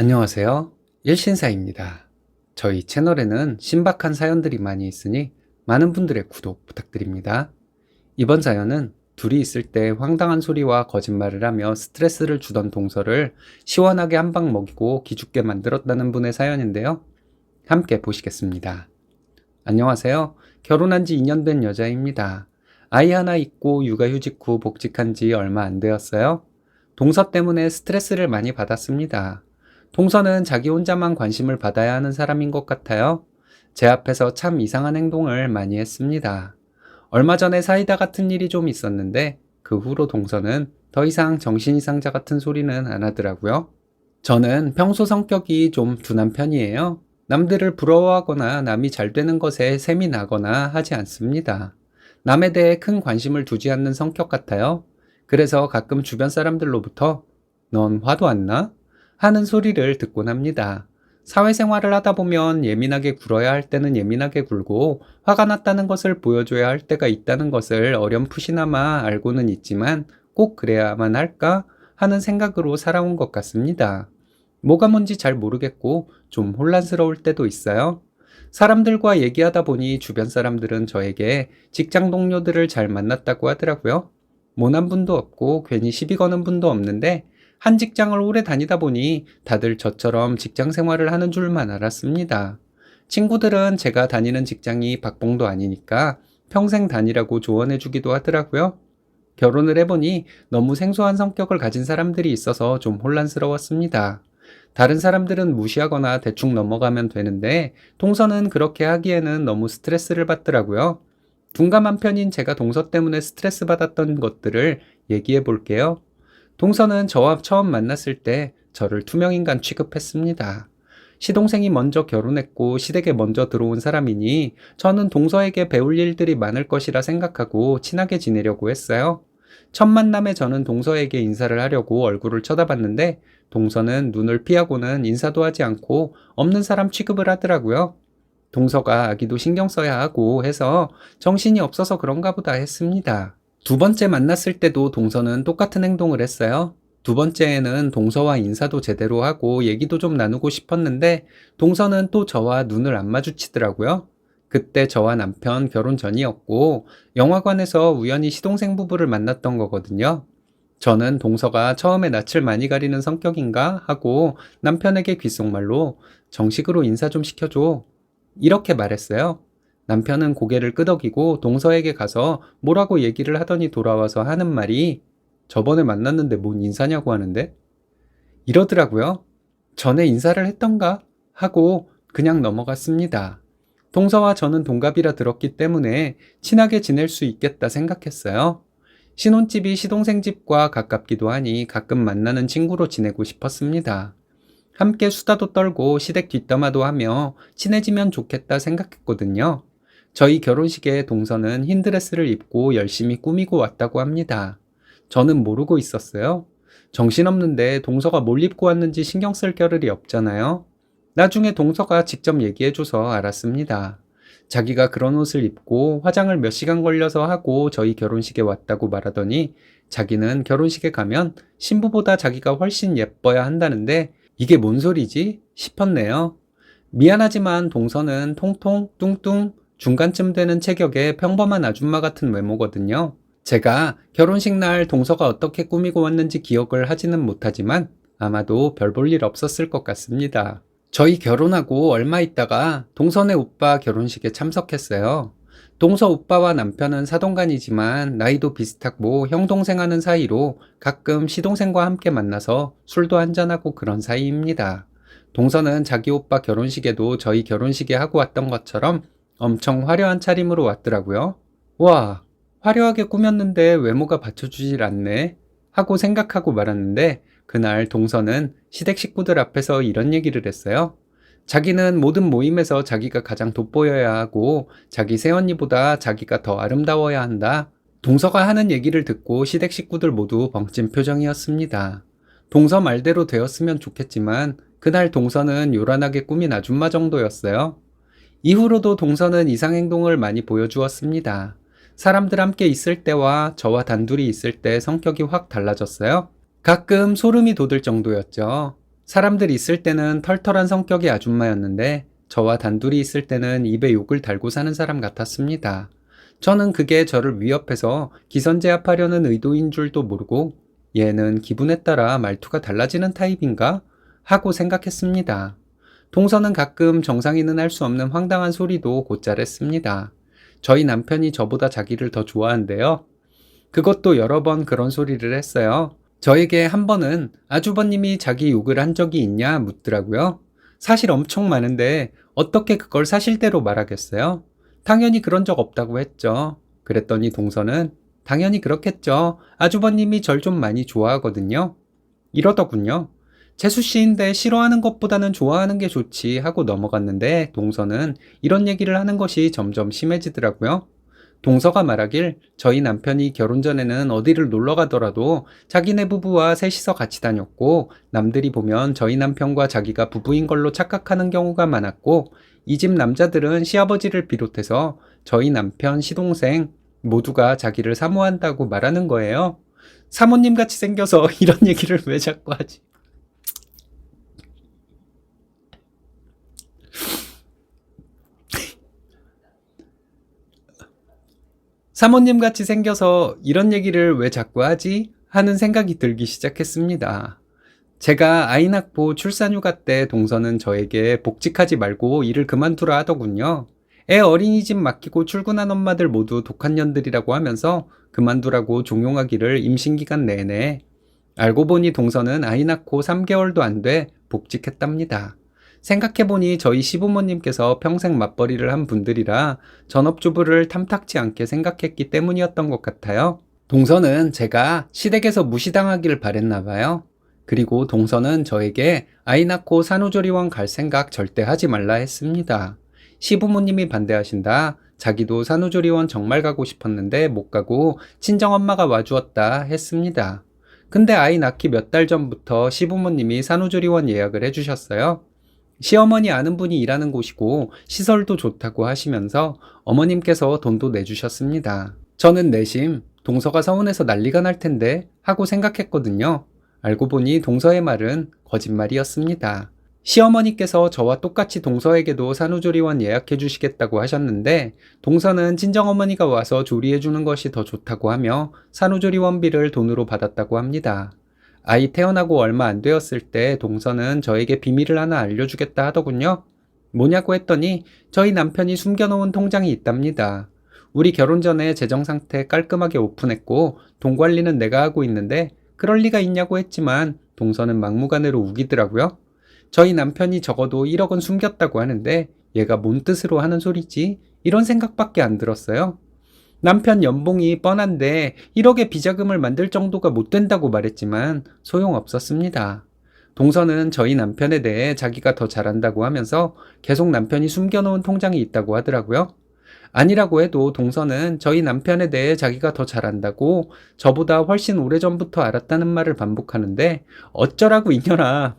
안녕하세요. 일신사입니다. 저희 채널에는 신박한 사연들이 많이 있으니 많은 분들의 구독 부탁드립니다. 이번 사연은 둘이 있을 때 황당한 소리와 거짓말을 하며 스트레스를 주던 동서를 시원하게 한 방 먹이고 기죽게 만들었다는 분의 사연인데요. 함께 보시겠습니다. 안녕하세요. 결혼한 지 2년 된 여자입니다. 아이 하나 있고 육아휴직 후 복직한 지 얼마 안 되었어요. 동서 때문에 스트레스를 많이 받았습니다. 동서는 자기 혼자만 관심을 받아야 하는 사람인 것 같아요. 제 앞에서 참 이상한 행동을 많이 했습니다. 얼마 전에 사이다 같은 일이 좀 있었는데 그 후로 동서는 더 이상 정신이상자 같은 소리는 안 하더라고요. 저는 평소 성격이 좀 둔한 편이에요. 남들을 부러워하거나 남이 잘 되는 것에 셈이 나거나 하지 않습니다. 남에 대해 큰 관심을 두지 않는 성격 같아요. 그래서 가끔 주변 사람들로부터 넌 화도 안 나? 하는 소리를 듣곤 합니다. 사회생활을 하다 보면 예민하게 굴어야 할 때는 예민하게 굴고 화가 났다는 것을 보여줘야 할 때가 있다는 것을 어렴풋이나마 알고는 있지만 꼭 그래야만 할까 하는 생각으로 살아온 것 같습니다. 뭐가 뭔지 잘 모르겠고 좀 혼란스러울 때도 있어요. 사람들과 얘기하다 보니 주변 사람들은 저에게 직장 동료들을 잘 만났다고 하더라고요. 모난 분도 없고 괜히 시비 거는 분도 없는데 한 직장을 오래 다니다 보니 다들 저처럼 직장 생활을 하는 줄만 알았습니다. 친구들은 제가 다니는 직장이 박봉도 아니니까 평생 다니라고 조언해주기도 하더라고요. 결혼을 해보니 너무 생소한 성격을 가진 사람들이 있어서 좀 혼란스러웠습니다. 다른 사람들은 무시하거나 대충 넘어가면 되는데 동서는 그렇게 하기에는 너무 스트레스를 받더라고요. 둔감한 편인 제가 동서 때문에 스트레스 받았던 것들을 얘기해 볼게요. 동서는 저와 처음 만났을 때 저를 투명인간 취급했습니다. 시동생이 먼저 결혼했고 시댁에 먼저 들어온 사람이니 저는 동서에게 배울 일들이 많을 것이라 생각하고 친하게 지내려고 했어요. 첫 만남에 저는 동서에게 인사를 하려고 얼굴을 쳐다봤는데 동서는 눈을 피하고는 인사도 하지 않고 없는 사람 취급을 하더라고요. 동서가 아기도 신경 써야 하고 해서 정신이 없어서 그런가 보다 했습니다. 두 번째 만났을 때도 동서는 똑같은 행동을 했어요. 두 번째에는 동서와 인사도 제대로 하고 얘기도 좀 나누고 싶었는데 동서는 또 저와 눈을 안 마주치더라고요. 그때 저와 남편 결혼 전이었고 영화관에서 우연히 시동생 부부를 만났던 거거든요. 저는 동서가 처음에 낯을 많이 가리는 성격인가 하고 남편에게 귓속말로 정식으로 인사 좀 시켜줘. 이렇게 말했어요. 남편은 고개를 끄덕이고 동서에게 가서 뭐라고 얘기를 하더니 돌아와서 하는 말이 저번에 만났는데 뭔 인사냐고 하는데? 이러더라고요. 전에 인사를 했던가? 하고 그냥 넘어갔습니다. 동서와 저는 동갑이라 들었기 때문에 친하게 지낼 수 있겠다 생각했어요. 신혼집이 시동생 집과 가깝기도 하니 가끔 만나는 친구로 지내고 싶었습니다. 함께 수다도 떨고 시댁 뒷담화도 하며 친해지면 좋겠다 생각했거든요. 저희 결혼식에 동서는 흰 드레스를 입고 열심히 꾸미고 왔다고 합니다. 저는 모르고 있었어요. 정신없는데 동서가 뭘 입고 왔는지 신경 쓸 겨를이 없잖아요. 나중에 동서가 직접 얘기해줘서 알았습니다. 자기가 그런 옷을 입고 화장을 몇 시간 걸려서 하고 저희 결혼식에 왔다고 말하더니 자기는 결혼식에 가면 신부보다 자기가 훨씬 예뻐야 한다는데 이게 뭔 소리지? 싶었네요. 미안하지만 동서는 통통, 뚱뚱, 중간쯤 되는 체격의 평범한 아줌마 같은 외모거든요. 제가 결혼식 날 동서가 어떻게 꾸미고 왔는지 기억을 하지는 못하지만 아마도 별 볼 일 없었을 것 같습니다. 저희 결혼하고 얼마 있다가 동서네 오빠 결혼식에 참석했어요. 동서 오빠와 남편은 사돈간이지만 나이도 비슷하고 형 동생 하는 사이로 가끔 시동생과 함께 만나서 술도 한잔하고 그런 사이입니다. 동서는 자기 오빠 결혼식에도 저희 결혼식에 하고 왔던 것처럼 엄청 화려한 차림으로 왔더라고요. 와, 화려하게 꾸몄는데 외모가 받쳐주질 않네 하고 생각하고 말았는데 그날 동서는 시댁 식구들 앞에서 이런 얘기를 했어요. 자기는 모든 모임에서 자기가 가장 돋보여야 하고 자기 새언니보다 자기가 더 아름다워야 한다. 동서가 하는 얘기를 듣고 시댁 식구들 모두 벙찐 표정이었습니다. 동서 말대로 되었으면 좋겠지만 그날 동서는 요란하게 꾸민 아줌마 정도였어요. 이후로도 동서는 이상 행동을 많이 보여주었습니다. 사람들 함께 있을 때와 저와 단둘이 있을 때 성격이 확 달라졌어요. 가끔 소름이 돋을 정도였죠. 사람들 있을 때는 털털한 성격의 아줌마였는데 저와 단둘이 있을 때는 입에 욕을 달고 사는 사람 같았습니다. 저는 그게 저를 위협해서 기선제압하려는 의도인 줄도 모르고 얘는 기분에 따라 말투가 달라지는 타입인가? 하고 생각했습니다. 동서는 가끔 정상인은 할 수 없는 황당한 소리도 곧잘 했습니다. 저희 남편이 저보다 자기를 더 좋아한대요. 그것도 여러 번 그런 소리를 했어요. 저에게 한 번은 아주버님이 자기 욕을 한 적이 있냐 묻더라고요. 사실 엄청 많은데 어떻게 그걸 사실대로 말하겠어요? 당연히 그런 적 없다고 했죠. 그랬더니 동서는 당연히 그렇겠죠. 아주버님이 절 좀 많이 좋아하거든요. 이러더군요. 재수씨인데 싫어하는 것보다는 좋아하는 게 좋지 하고 넘어갔는데 동서는 이런 얘기를 하는 것이 점점 심해지더라고요. 동서가 말하길 저희 남편이 결혼 전에는 어디를 놀러 가더라도 자기네 부부와 셋이서 같이 다녔고 남들이 보면 저희 남편과 자기가 부부인 걸로 착각하는 경우가 많았고 이 집 남자들은 시아버지를 비롯해서 저희 남편, 시동생 모두가 자기를 사모한다고 말하는 거예요. 사모님 같이 생겨서 이런 얘기를 왜 자꾸 하지? 사모님 같이 생겨서 이런 얘기를 왜 자꾸 하지? 하는 생각이 들기 시작했습니다. 제가 아이 낳고 출산휴가 때 동서는 저에게 복직하지 말고 일을 그만두라 하더군요. 애 어린이집 맡기고 출근한 엄마들 모두 독한 년들이라고 하면서 그만두라고 종용하기를 임신기간 내내. 알고 보니 동서는 아이 낳고 3개월도 안 돼 복직했답니다. 생각해보니 저희 시부모님께서 평생 맞벌이를 한 분들이라 전업주부를 탐탁지 않게 생각했기 때문이었던 것 같아요. 동서는 제가 시댁에서 무시당하길 바랬나 봐요. 그리고 동서는 저에게 아이 낳고 산후조리원 갈 생각 절대 하지 말라 했습니다. 시부모님이 반대하신다. 자기도 산후조리원 정말 가고 싶었는데 못 가고 친정엄마가 와주었다 했습니다. 근데 아이 낳기 몇 달 전부터 시부모님이 산후조리원 예약을 해주셨어요. 시어머니 아는 분이 일하는 곳이고 시설도 좋다고 하시면서 어머님께서 돈도 내주셨습니다. 저는 내심 동서가 서운해서 난리가 날 텐데 하고 생각했거든요. 알고 보니 동서의 말은 거짓말이었습니다. 시어머니께서 저와 똑같이 동서에게도 산후조리원 예약해 주시겠다고 하셨는데 동서는 친정어머니가 와서 조리해 주는 것이 더 좋다고 하며 산후조리원비를 돈으로 받았다고 합니다. 아이 태어나고 얼마 안 되었을 때 동서는 저에게 비밀을 하나 알려주겠다 하더군요. 뭐냐고 했더니 저희 남편이 숨겨놓은 통장이 있답니다. 우리 결혼 전에 재정 상태 깔끔하게 오픈했고 돈 관리는 내가 하고 있는데 그럴 리가 있냐고 했지만 동서는 막무가내로 우기더라고요. 저희 남편이 적어도 1억은 숨겼다고 하는데 얘가 뭔 뜻으로 하는 소리지? 이런 생각밖에 안 들었어요. 남편 연봉이 뻔한데 1억의 비자금을 만들 정도가 못 된다고 말했지만 소용없었습니다. 동서는 저희 남편에 대해 자기가 더 잘한다고 하면서 계속 남편이 숨겨놓은 통장이 있다고 하더라고요. 아니라고 해도 동서는 저희 남편에 대해 자기가 더 잘한다고 저보다 훨씬 오래전부터 알았다는 말을 반복하는데 어쩌라고 이녀라.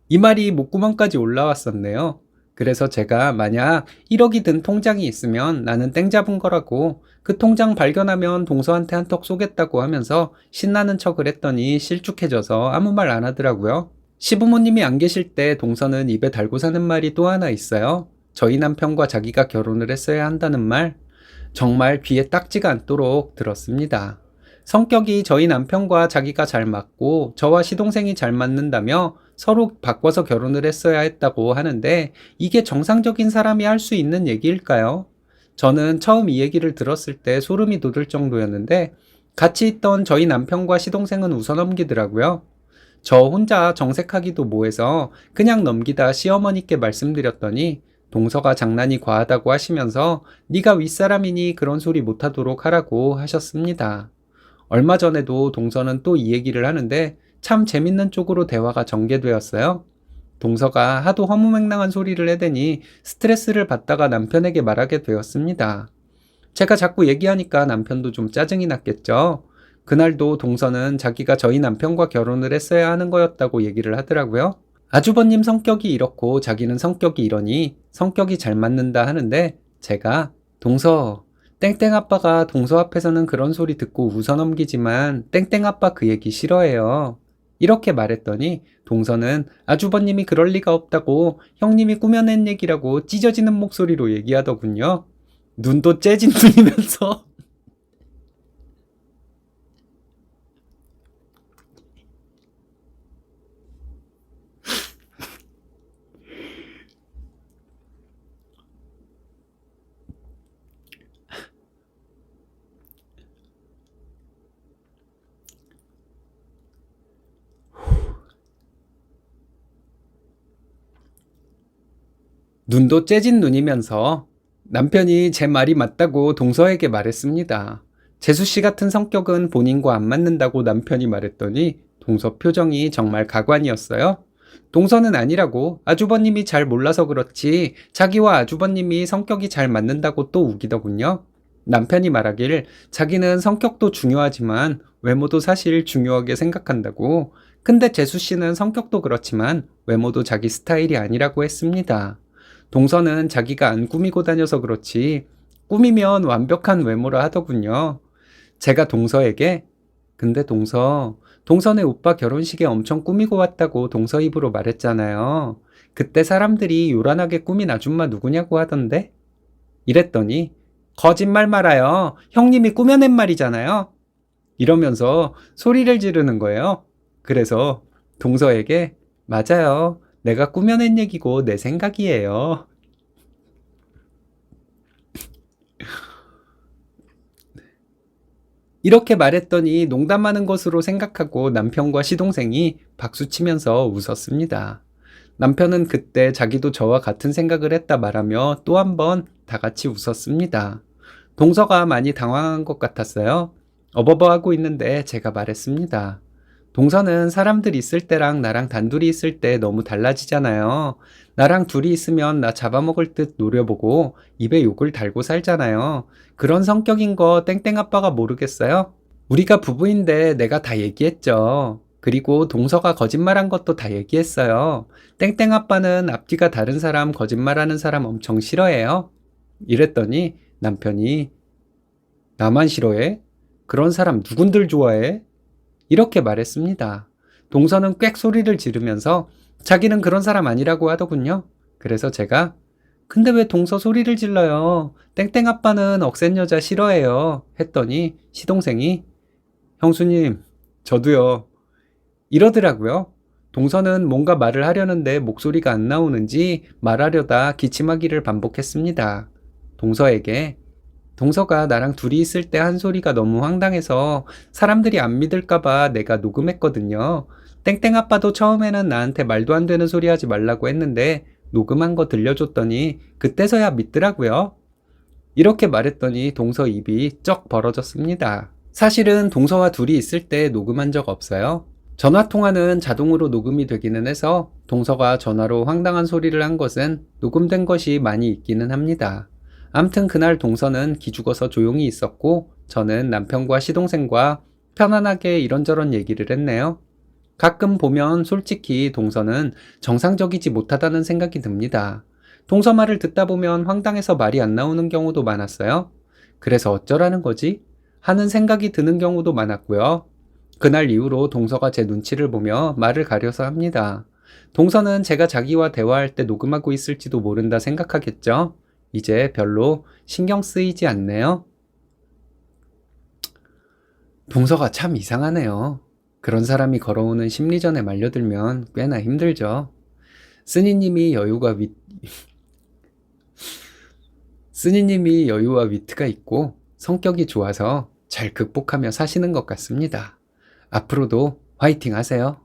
이 말이 목구멍까지 올라왔었네요. 그래서 제가 만약 1억이 든 통장이 있으면 나는 땡 잡은 거라고 그 통장 발견하면 동서한테 한턱 쏘겠다고 하면서 신나는 척을 했더니 실쭉해져서 아무 말 안 하더라고요. 시부모님이 안 계실 때 동서는 입에 달고 사는 말이 또 하나 있어요. 저희 남편과 자기가 결혼을 했어야 한다는 말. 정말 귀에 딱지가 않도록 들었습니다. 성격이 저희 남편과 자기가 잘 맞고 저와 시동생이 잘 맞는다며 서로 바꿔서 결혼을 했어야 했다고 하는데 이게 정상적인 사람이 할 수 있는 얘기일까요? 저는 처음 이 얘기를 들었을 때 소름이 돋을 정도였는데 같이 있던 저희 남편과 시동생은 웃어 넘기더라고요. 저 혼자 정색하기도 뭐해서 그냥 넘기다 시어머니께 말씀드렸더니 동서가 장난이 과하다고 하시면서 네가 윗사람이니 그런 소리 못하도록 하라고 하셨습니다. 얼마 전에도 동서는 또 이 얘기를 하는데 참 재밌는 쪽으로 대화가 전개되었어요. 동서가 하도 허무맹랑한 소리를 해대니 스트레스를 받다가 남편에게 말하게 되었습니다. 제가 자꾸 얘기하니까 남편도 좀 짜증이 났겠죠. 그날도 동서는 자기가 저희 남편과 결혼을 했어야 하는 거였다고 얘기를 하더라고요. 아주버님 성격이 이렇고 자기는 성격이 이러니 성격이 잘 맞는다 하는데 제가 동서 땡땡 아빠가 동서 앞에서는 그런 소리 듣고 웃어넘기지만 땡땡 아빠 그 얘기 싫어해요. 이렇게 말했더니 동서는 아주버님이 그럴 리가 없다고 형님이 꾸며낸 얘기라고 찢어지는 목소리로 얘기하더군요. 눈도 째진 눈이면서 눈도 째진 눈이면서 남편이 제 말이 맞다고 동서에게 말했습니다. 재수씨 같은 성격은 본인과 안 맞는다고 남편이 말했더니 동서 표정이 정말 가관이었어요. 동서는 아니라고 아주버님이 잘 몰라서 그렇지 자기와 아주버님이 성격이 잘 맞는다고 또 우기더군요. 남편이 말하길 자기는 성격도 중요하지만 외모도 사실 중요하게 생각한다고. 근데 재수씨는 성격도 그렇지만 외모도 자기 스타일이 아니라고 했습니다. 동서는 자기가 안 꾸미고 다녀서 그렇지 꾸미면 완벽한 외모라 하더군요. 제가 동서에게 근데 동서네 오빠 결혼식에 엄청 꾸미고 왔다고 동서 입으로 말했잖아요. 그때 사람들이 요란하게 꾸민 아줌마 누구냐고 하던데? 이랬더니 거짓말 말아요. 형님이 꾸며낸 말이잖아요. 이러면서 소리를 지르는 거예요. 그래서 동서에게 맞아요. 내가 꾸며낸 얘기고 내 생각이에요. 이렇게 말했더니 농담하는 것으로 생각하고 남편과 시동생이 박수치면서 웃었습니다. 남편은 그때 자기도 저와 같은 생각을 했다 말하며 또 한 번 다 같이 웃었습니다. 동서가 많이 당황한 것 같았어요. 어버버하고 있는데 제가 말했습니다. 동서는 사람들 있을 때랑 나랑 단둘이 있을 때 너무 달라지잖아요. 나랑 둘이 있으면 나 잡아먹을 듯 노려보고 입에 욕을 달고 살잖아요. 그런 성격인 거 땡땡 아빠가 모르겠어요? 우리가 부부인데 내가 다 얘기했죠. 그리고 동서가 거짓말한 것도 다 얘기했어요. 땡땡 아빠는 앞뒤가 다른 사람, 거짓말하는 사람 엄청 싫어해요. 이랬더니 남편이 나만 싫어해? 그런 사람 누군들 좋아해? 이렇게 말했습니다. 동서는 꽥 소리를 지르면서 자기는 그런 사람 아니라고 하더군요. 그래서 제가 근데 왜 동서 소리를 질러요? 땡땡 아빠는 억센 여자 싫어해요. 했더니 시동생이 형수님, 저도요. 이러더라고요. 동서는 뭔가 말을 하려는데 목소리가 안 나오는지 말하려다 기침하기를 반복했습니다. 동서에게 동서가 나랑 둘이 있을 때 한 소리가 너무 황당해서 사람들이 안 믿을까봐 내가 녹음했거든요. 땡땡 아빠도 처음에는 나한테 말도 안 되는 소리 하지 말라고 했는데 녹음한 거 들려줬더니 그때서야 믿더라고요. 이렇게 말했더니 동서 입이 쩍 벌어졌습니다. 사실은 동서와 둘이 있을 때 녹음한 적 없어요. 전화통화는 자동으로 녹음이 되기는 해서 동서가 전화로 황당한 소리를 한 것은 녹음된 것이 많이 있기는 합니다. 암튼 그날 동서는 기죽어서 조용히 있었고 저는 남편과 시동생과 편안하게 이런저런 얘기를 했네요. 가끔 보면 솔직히 동서는 정상적이지 못하다는 생각이 듭니다. 동서 말을 듣다 보면 황당해서 말이 안 나오는 경우도 많았어요. 그래서 어쩌라는 거지? 하는 생각이 드는 경우도 많았고요. 그날 이후로 동서가 제 눈치를 보며 말을 가려서 합니다. 동서는 제가 자기와 대화할 때 녹음하고 있을지도 모른다 생각하겠죠? 이제 별로 신경 쓰이지 않네요. 동서가 참 이상하네요. 그런 사람이 걸어오는 심리전에 말려들면 꽤나 힘들죠. 쓰니님이 여유와 위트가 있고 성격이 좋아서 잘 극복하며 사시는 것 같습니다. 앞으로도 화이팅 하세요.